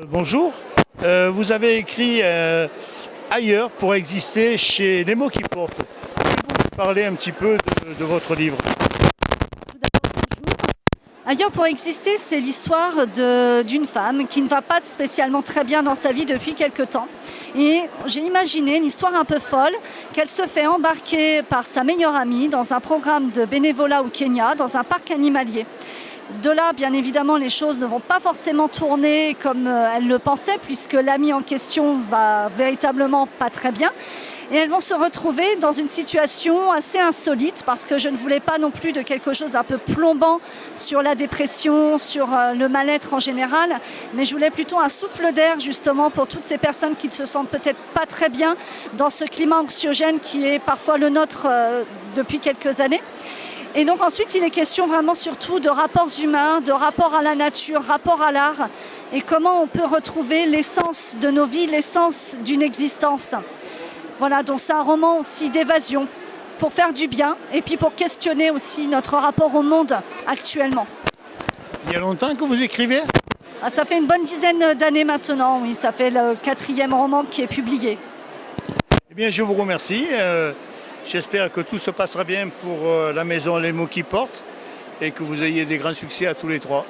Bonjour. Vous avez écrit Ailleurs pour exister chez Les mots qui portent. Pouvez-vous nous parler un petit peu de votre livre? Tout d'abord, bonjour. Ailleurs pour exister, c'est l'histoire d'une femme qui ne va pas spécialement très bien dans sa vie depuis quelque temps. Et j'ai imaginé une histoire un peu folle, qu'elle se fait embarquer par sa meilleure amie dans un programme de bénévolat au Kenya, dans un parc animalier. De là, bien évidemment, les choses ne vont pas forcément tourner comme elle le pensait, puisque l'amie en question va véritablement pas très bien. Et elles vont se retrouver dans une situation assez insolite, parce que je ne voulais pas non plus de quelque chose d'un peu plombant sur la dépression, sur le mal-être en général, mais je voulais plutôt un souffle d'air justement pour toutes ces personnes qui ne se sentent peut-être pas très bien dans ce climat anxiogène qui est parfois le nôtre depuis quelques années. Et donc ensuite, il est question vraiment surtout de rapports humains, de rapport à la nature, rapport à l'art, et comment on peut retrouver l'essence de nos vies, l'essence d'une existence. Voilà, donc c'est un roman aussi d'évasion, pour faire du bien, et puis pour questionner aussi notre rapport au monde actuellement. Il y a longtemps que vous écrivez? Ça fait une bonne dizaine d'années maintenant, oui, ça fait le 4e roman qui est publié. Eh bien, je vous remercie. J'espère que tout se passera bien pour la maison Les mots qui portent et que vous ayez des grands succès à tous les trois.